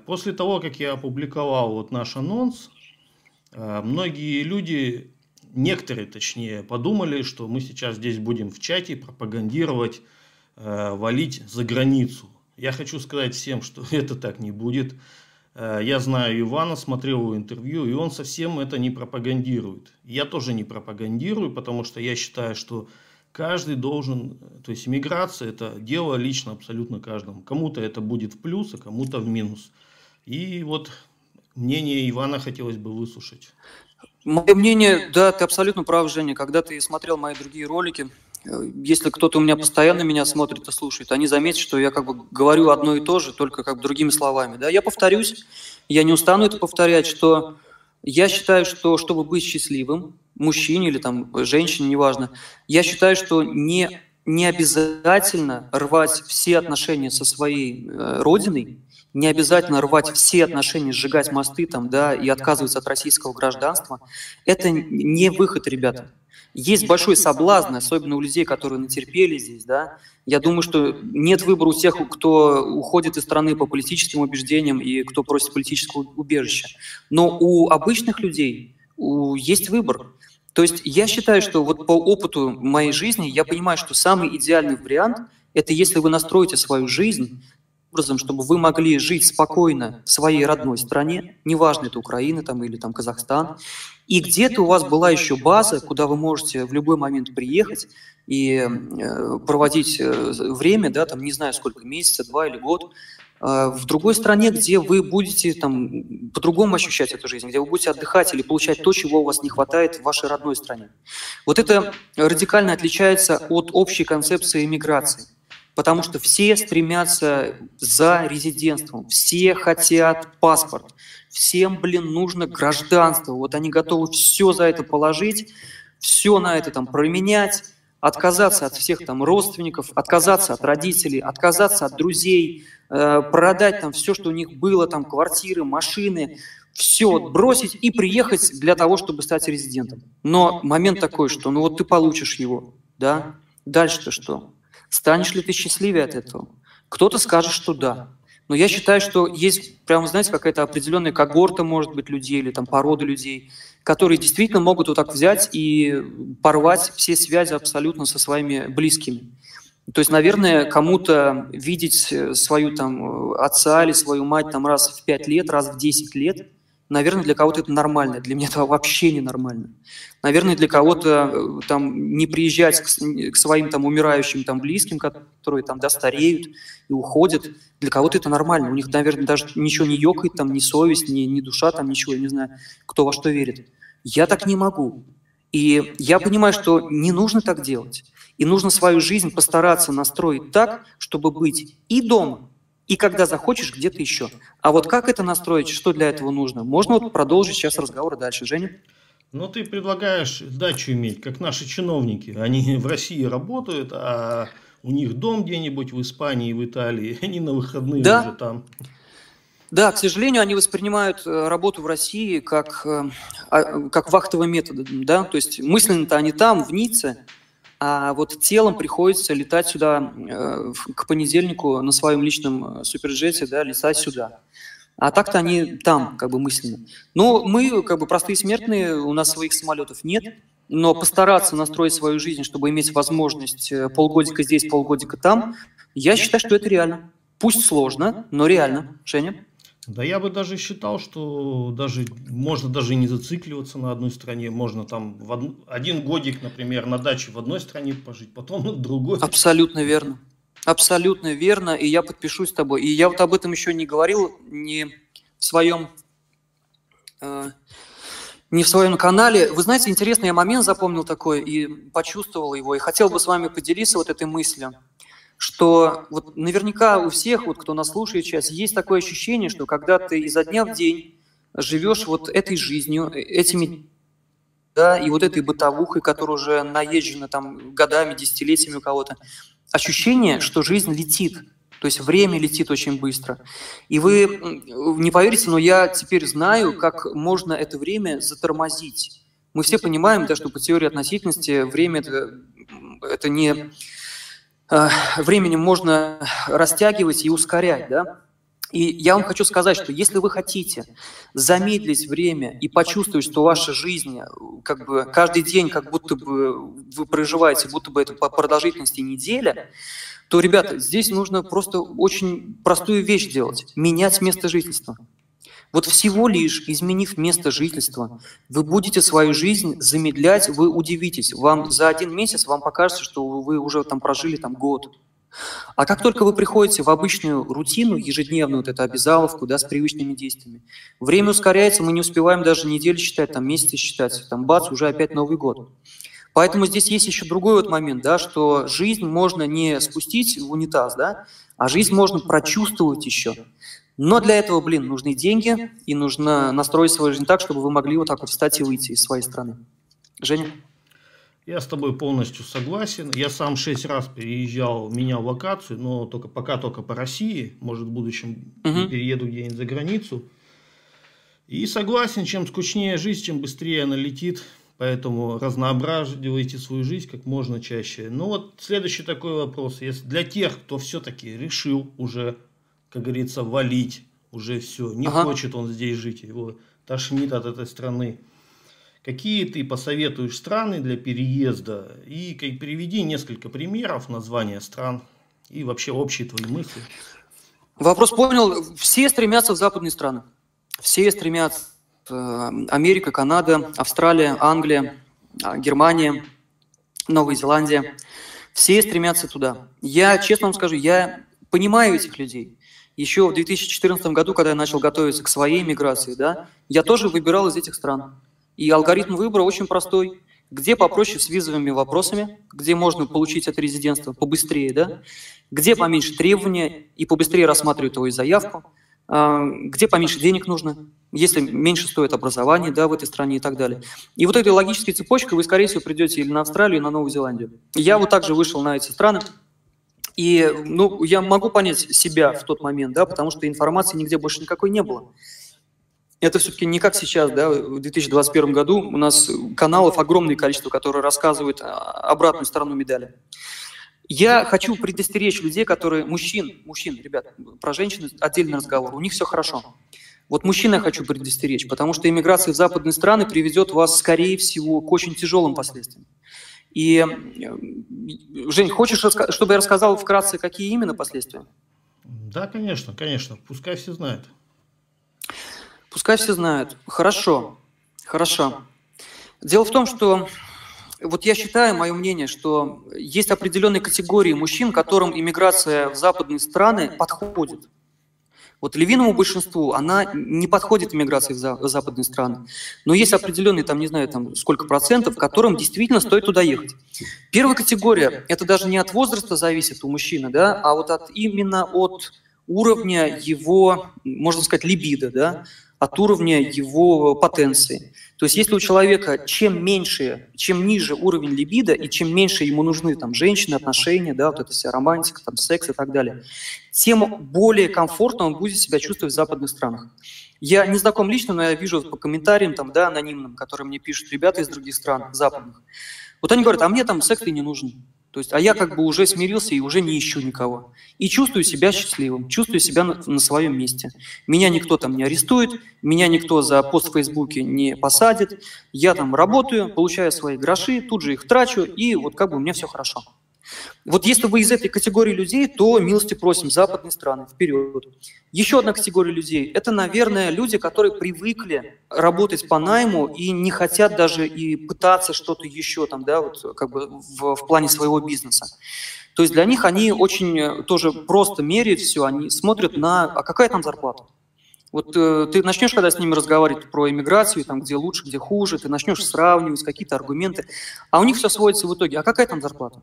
После того, как я опубликовал вот наш анонс, многие люди, некоторые точнее, подумали, что мы сейчас здесь будем в чате пропагандировать, валить за границу. Я хочу сказать всем, что это так не будет. Я знаю Ивана, смотрел его интервью, и он совсем это не пропагандирует. Я тоже не пропагандирую, потому что я считаю, что каждый должен, то есть иммиграция – это дело лично абсолютно каждому. Кому-то это будет в плюс, а кому-то в минус. И вот мнение Ивана хотелось бы выслушать. Мое мнение, да, ты абсолютно прав, Женя. Когда ты смотрел мои другие ролики, если кто-то у меня постоянно меня смотрит и слушает, они заметят, что я как бы говорю одно и то же, только как бы другими словами. Да? Я повторюсь, я не устану это повторять, что я считаю, что чтобы быть счастливым, мужчине или там женщине, неважно, я считаю, что не обязательно рвать все отношения со своей родиной, не обязательно рвать все отношения, сжигать мосты там, да, и отказываться от российского гражданства. Это не выход, ребята. Есть большой соблазн, особенно у людей, которые натерпели здесь, да. Я думаю, что нет выбора у тех, кто уходит из страны по политическим убеждениям и кто просит политического убежища. Но у обычных людей есть выбор. То есть я считаю, что вот по опыту моей жизни я понимаю, что самый идеальный вариант – это если вы настроите свою жизнь образом, чтобы вы могли жить спокойно в своей родной стране, неважно, это Украина там, или там, Казахстан, и где-то у вас была еще база, куда вы можете в любой момент приехать и проводить время, да, там, не знаю сколько, месяца, 2 или год, в другой стране, где вы будете там по-другому ощущать эту жизнь, где вы будете отдыхать или получать то, чего у вас не хватает в вашей родной стране. Вот это радикально отличается от общей концепции иммиграции. Потому что все стремятся за резидентством, все хотят паспорт, всем, нужно гражданство. Вот они готовы все за это положить, все на это там променять, отказаться от всех там родственников, отказаться от родителей, отказаться от друзей, продать там все, что у них было, там квартиры, машины, все бросить и приехать для того, чтобы стать резидентом. Но момент такой, что ну вот ты получишь его, да, дальше-то что? Станешь ли ты счастливее от этого? Кто-то скажет, что да. Но я считаю, что есть, прямо, знаете, какая-то определенная когорта, может быть, людей или там порода людей, которые действительно могут вот так взять и порвать все связи абсолютно со своими близкими. То есть, наверное, кому-то видеть свою там отца или свою мать там раз в 5 лет, раз в 10 лет, наверное, для кого-то это нормально, для меня это вообще не нормально. Наверное, для кого-то там не приезжать к своим там умирающим там близким, которые там да, стареют и уходят, для кого-то это нормально. У них, наверное, даже ничего не ёкает, там, ни совесть, ни душа, там ничего, я не знаю, кто во что верит. Я так не могу. И я понимаю, что не нужно так делать. И нужно свою жизнь постараться настроить так, чтобы быть и дома, и когда захочешь, где-то еще. А вот как это настроить, что для этого нужно? Можно вот продолжить сейчас разговор дальше. Женя? Ну, ты предлагаешь дачу иметь, как наши чиновники. Они в России работают, а у них дом где-нибудь в Испании, в Италии. Они на выходные уже там. Да, к сожалению, они воспринимают работу в России как вахтовый метод. Да? То есть мысленно-то они там, в Ницце, а вот телом приходится летать сюда к понедельнику на своем личном суперджете, да, летать сюда. А так-то они там, как бы мысленно. Но мы, как бы простые смертные, у нас своих самолетов нет, но постараться настроить свою жизнь, чтобы иметь возможность полгодика здесь, полгодика там, я считаю, что это реально. Пусть сложно, но реально. Женя? Да я бы даже считал, что можно даже не зацикливаться на одной стране. Можно там один годик, например, на даче в одной стране пожить, потом в другой. Абсолютно верно. Абсолютно верно, и я подпишусь с тобой. И я вот об этом еще не говорил не в своем канале. Вы знаете, интересный я момент запомнил такой и почувствовал его, и хотел бы с вами поделиться вот этой мыслью, что вот наверняка у всех, вот, кто нас слушает сейчас, есть такое ощущение, что когда ты изо дня в день живешь вот этой жизнью, этими, да, и вот этой бытовухой, которая уже наезжена там годами, десятилетиями у кого-то, ощущение, что жизнь летит, то есть время летит очень быстро. И вы не поверите, но я теперь знаю, как можно это время затормозить. Мы все понимаем, да, что по теории относительности время это не... Временем можно растягивать и ускорять, да? И я вам хочу сказать, что если вы хотите замедлить время и почувствовать, что ваша жизнь, как бы каждый день, как будто бы вы проживаете, будто бы это по продолжительности неделя, то, ребята, здесь нужно просто очень простую вещь делать – менять место жительства. Вот всего лишь изменив место жительства, вы будете свою жизнь замедлять, вы удивитесь. Вам за 1 месяц вам покажется, что вы уже там прожили там год. А как только вы приходите в обычную рутину, ежедневную вот эту обязаловку, да, с привычными действиями, время ускоряется, мы не успеваем даже недели считать, там месяцы считать, там бац, уже опять Новый год. Поэтому здесь есть еще другой вот момент, да, что жизнь можно не спустить в унитаз, да, а жизнь можно прочувствовать еще. Но для этого, нужны деньги, и нужно настроить свою жизнь так, чтобы вы могли вот так вот встать и выйти из своей страны. Женя? Я с тобой полностью согласен. Я сам 6 раз переезжал, менял локацию, но пока только по России. Может, в будущем перееду где-нибудь за границу. И согласен, чем скучнее жизнь, чем быстрее она летит. Поэтому разнообразивайте свою жизнь как можно чаще. Ну вот следующий такой вопрос. Если для тех, кто все-таки решил уже, как говорится, валить, уже все, не хочет он здесь жить, его тошнит от этой страны. Какие ты посоветуешь страны для переезда? И приведи несколько примеров, названия стран и вообще общие твои мысли. Вопрос понял. Все стремятся в западные страны. Все стремятся. Америка, Канада, Австралия, Англия, Германия, Новая Зеландия. Все стремятся туда. Я, честно вам скажу, я понимаю этих людей. Еще в 2014 году, когда я начал готовиться к своей миграции, да, я тоже выбирал из этих стран. И алгоритм выбора очень простой. Где попроще с визовыми вопросами, где можно получить это резидентство побыстрее, да? Где поменьше требования и побыстрее рассматривают твою заявку, где поменьше денег нужно, если меньше стоит образование, да, в этой стране и так далее. И вот этой логической цепочкой вы, скорее всего, придете или на Австралию, или на Новую Зеландию. Я вот также вышел на эти страны, и я могу понять себя в тот момент, да, потому что информации нигде больше никакой не было. Это все-таки не как сейчас, да, в 2021 году у нас каналов огромное количество, которые рассказывают обратную сторону медали. Я хочу предостеречь людей, которые, мужчин, ребят, про женщин отдельный разговор, у них все хорошо. Вот мужчин я хочу предостеречь, потому что иммиграция в западные страны приведет вас, скорее всего, к очень тяжелым последствиям. И, Жень, хочешь, чтобы я рассказал вкратце, какие именно последствия? Да, конечно, пускай все знают. Пускай все знают. Хорошо. Дело в том, что вот я считаю, мое мнение, что есть определенные категории мужчин, которым иммиграция в западные страны подходит. Вот львиному большинству она не подходит, иммиграция в западные страны. Но есть определенные, там, не знаю, там, сколько процентов, которым действительно стоит туда ехать. Первая категория, это даже не от возраста зависит у мужчины, да, а вот именно от уровня его, можно сказать, либидо, да, от уровня его потенции. То есть если у человека чем ниже уровень либидо, и чем меньше ему нужны там женщины, отношения, да, вот эта вся романтика, там, секс и так далее, тем более комфортно он будет себя чувствовать в западных странах. Я не знаком лично, но я вижу по комментариям, там, да, анонимным, которые мне пишут ребята из других стран, западных. Вот они говорят, а мне там секс и не нужен. То есть, а я как бы уже смирился и уже не ищу никого. И чувствую себя счастливым, чувствую себя на своем месте. Меня никто там не арестует, меня никто за пост в Фейсбуке не посадит. Я там работаю, получаю свои гроши, тут же их трачу, и вот как бы у меня все хорошо. Вот если вы из этой категории людей, то милости просим, западные страны, вперед. Еще одна категория людей – это, наверное, люди, которые привыкли работать по найму и не хотят даже и пытаться что-то еще там, да, вот как бы в плане своего бизнеса. То есть для них они очень тоже просто меряют все, они смотрят на, а какая там зарплата. Вот ты начнешь, когда с ними разговаривать про иммиграцию, там, где лучше, где хуже, ты начнешь сравнивать какие-то аргументы, а у них все сводится в итоге, а какая там зарплата?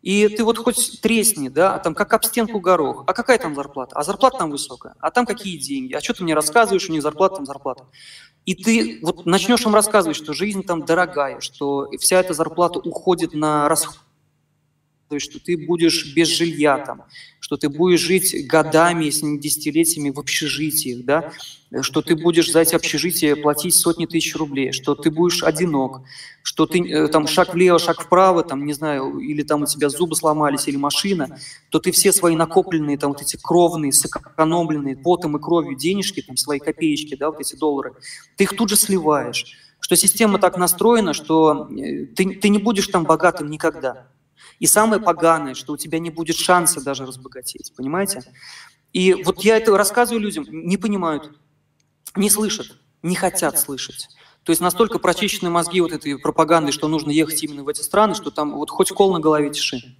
И ты вот хоть тресни, да, там как об стенку горох. А какая там зарплата? А зарплата там высокая. А там какие деньги? А что ты мне рассказываешь, у них зарплата там зарплата? И ты вот начнешь им рассказывать, что жизнь там дорогая, что вся эта зарплата уходит на расходы что ты будешь без жилья там, что ты будешь жить годами, если не десятилетиями в общежитиях, да, что ты будешь за эти общежития платить сотни тысяч рублей, что ты будешь одинок, что ты там шаг влево, шаг вправо, там, не знаю, или там у тебя зубы сломались, или машина, то ты все свои накопленные, там, вот эти кровные, сэкономленные потом и кровью денежки, там, свои копеечки, да, вот эти доллары, ты их тут же сливаешь. Что система так настроена, что ты не будешь там богатым никогда. И самое поганое, что у тебя не будет шанса даже разбогатеть, понимаете? И вот я это рассказываю людям, не понимают, не слышат, не хотят слышать. То есть настолько прочищены мозги вот этой пропаганды, что нужно ехать именно в эти страны, что там вот хоть кол на голове тиши.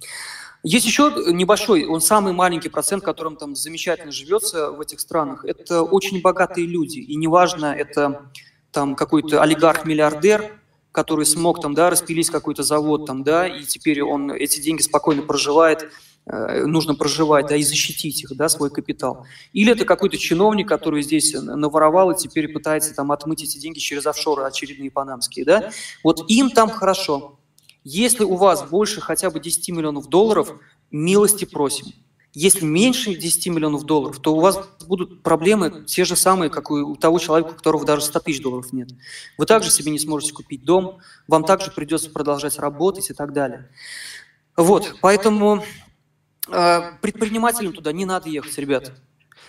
Есть еще небольшой, он самый маленький процент, которым там замечательно живется в этих странах. Это очень богатые люди, и неважно, это там какой-то олигарх-миллиардер, который смог там, да, распилить какой-то завод там, да, и теперь он эти деньги спокойно проживает, нужно проживать, да, и защитить их, да, свой капитал. Или это какой-то чиновник, который здесь наворовал и теперь пытается там отмыть эти деньги через офшоры очередные панамские, да. Вот им там хорошо. Если у вас больше хотя бы 10 миллионов долларов, милости просим. Если меньше 10 миллионов долларов, то у вас будут проблемы те же самые, как и у того человека, у которого даже 100 тысяч долларов нет. Вы также себе не сможете купить дом, вам также придется продолжать работать и так далее. Вот, поэтому предпринимателям туда не надо ехать, ребята.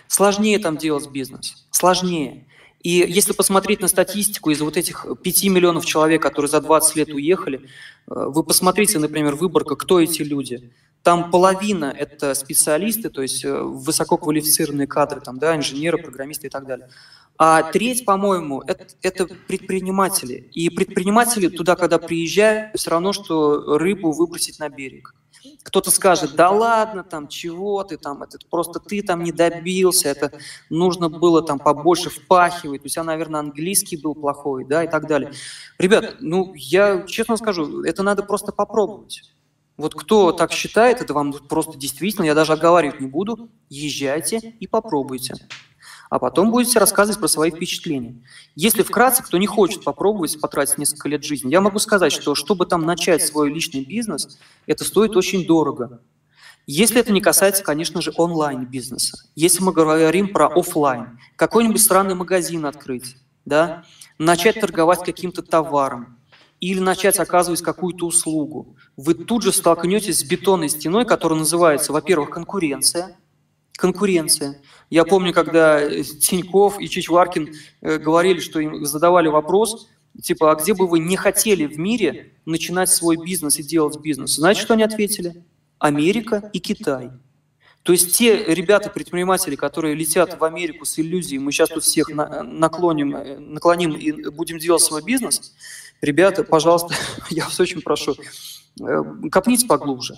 Сложнее там делать бизнес, сложнее. И если посмотреть на статистику из вот этих 5 миллионов человек, которые за 20 лет уехали, вы посмотрите, например, выборка, кто эти люди. Там половина – это специалисты, то есть высококвалифицированные кадры, там, да, инженеры, программисты и так далее. А треть, по-моему, это предприниматели. И предприниматели туда, когда приезжают, все равно, что рыбу выбросить на берег. Кто-то скажет, да ладно, там, чего ты там, это просто ты там не добился, это нужно было там побольше впахивать, у тебя, наверное, английский был плохой, да, и так далее. Ребят, ну, я честно скажу, это надо просто попробовать. Вот кто так считает, это вам просто действительно, я даже оговаривать не буду, езжайте и попробуйте. А потом будете рассказывать про свои впечатления. Если вкратце, кто не хочет попробовать потратить несколько лет жизни, я могу сказать, что чтобы там начать свой личный бизнес, это стоит очень дорого. Если это не касается, конечно же, онлайн-бизнеса. Если мы говорим про офлайн, какой-нибудь странный магазин открыть, да, начать торговать каким-то товаром, или начать оказывать какую-то услугу, вы тут же столкнетесь с бетонной стеной, которая называется, во-первых, конкуренция. Конкуренция. Я помню, когда Тинькофф и Чичваркин говорили, что им задавали вопрос, типа, а где бы вы не хотели в мире начинать свой бизнес и делать бизнес? Знаете, что они ответили? Америка и Китай. То есть те ребята-предприниматели, которые летят в Америку с иллюзией, мы сейчас тут всех наклоним и будем делать свой бизнес, ребята, пожалуйста, я вас очень прошу, копните поглубже.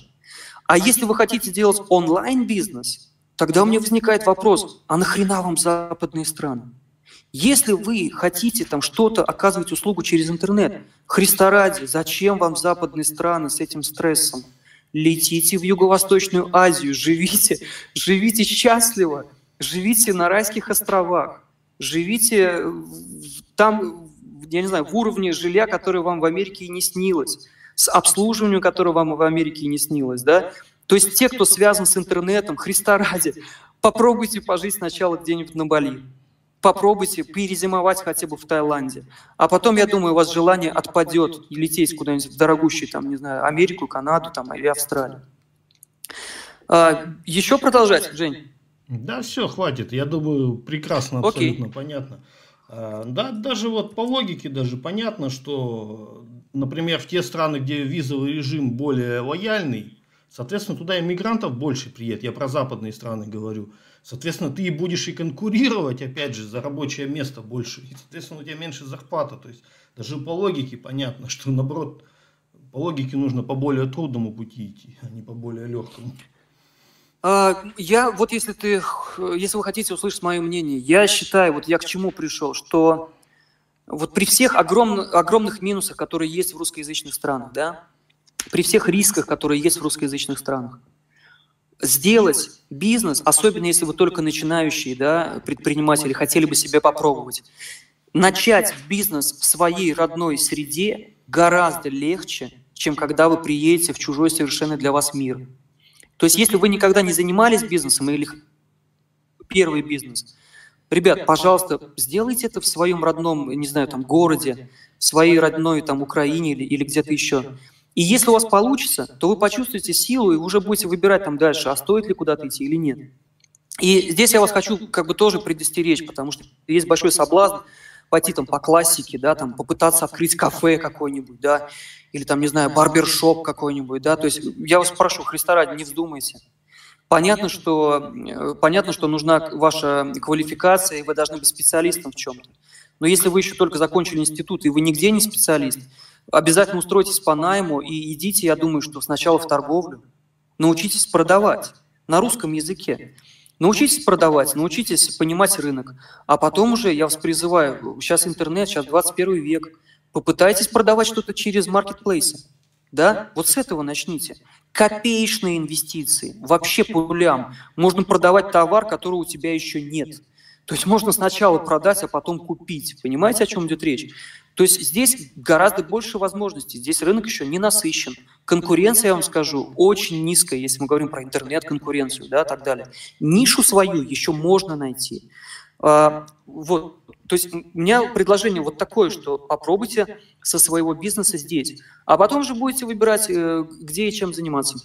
А если вы хотите делать онлайн-бизнес, тогда у меня возникает вопрос, а нахрена вам западные страны? Если вы хотите там что-то оказывать услугу через интернет, Христа ради, зачем вам западные страны с этим стрессом? Летите в Юго-Восточную Азию, живите счастливо, живите на райских островах, живите там, я не знаю, в уровне жилья, которое вам в Америке и не снилось, с обслуживанием, которое вам в Америке и не снилось, да? То есть те, кто связан с интернетом, Христа ради, попробуйте пожить сначала где-нибудь на Бали. Попробуйте перезимовать хотя бы в Таиланде. А потом, я думаю, у вас желание отпадет и лететь куда-нибудь в дорогущую, там, не знаю, Америку, Канаду там, или Австралию. Еще продолжать, Жень? Да, все, хватит. Я думаю, прекрасно, абсолютно понятно. Да, даже вот по логике даже понятно, что, например, в те страны, где визовый режим более лояльный, соответственно, туда иммигрантов больше приедет. Я про западные страны говорю. Соответственно, ты будешь и конкурировать, опять же, за рабочее место больше. И, соответственно, у тебя меньше зарплата. То есть, даже по логике понятно, что, наоборот, по логике нужно по более трудному пути идти, а не по более легкому. Вот если вы хотите услышать мое мнение, я считаю, вот я к чему пришел, что вот при всех огромных минусах, которые есть в русскоязычных странах, да, при всех рисках, которые есть в русскоязычных странах, сделать бизнес, особенно если вы только начинающие, да, предприниматели, хотели бы себя попробовать, начать бизнес в своей родной среде гораздо легче, чем когда вы приедете в чужой совершенно для вас мир. То есть если вы никогда не занимались бизнесом или первый бизнес, ребят, пожалуйста, сделайте это в своем родном, не знаю, там, городе, в своей родной там Украине или где-то еще. И если у вас получится, то вы почувствуете силу и уже будете выбирать там дальше, а стоит ли куда-то идти или нет. И здесь я вас хочу как бы тоже предостеречь, потому что есть большой соблазн пойти там по классике, да, там попытаться открыть кафе какое-нибудь, да, или там, не знаю, барбершоп какой-нибудь, да, то есть я вас прошу, Христа ради, не вздумайте. Понятно, что нужна ваша квалификация, и вы должны быть специалистом в чем-то. Но если вы еще только закончили институт, и вы нигде не специалист, обязательно устройтесь по найму и идите, я думаю, что сначала в торговлю. Научитесь продавать на русском языке. Научитесь продавать, научитесь понимать рынок. А потом уже, я вас призываю, сейчас интернет, сейчас 21 век, попытайтесь продавать что-то через маркетплейсы. Да? Вот с этого начните. Копеечные инвестиции, вообще по нулям. Можно продавать товар, которого у тебя еще нет. То есть можно сначала продать, а потом купить. Понимаете, о чем идет речь? То есть здесь гораздо больше возможностей. Здесь рынок еще не насыщен. Конкуренция, я вам скажу, очень низкая, если мы говорим про интернет-конкуренцию, да, и так далее. Нишу свою еще можно найти. Вот. То есть у меня предложение вот такое, что попробуйте со своего бизнеса здесь, а потом же будете выбирать, где и чем заниматься.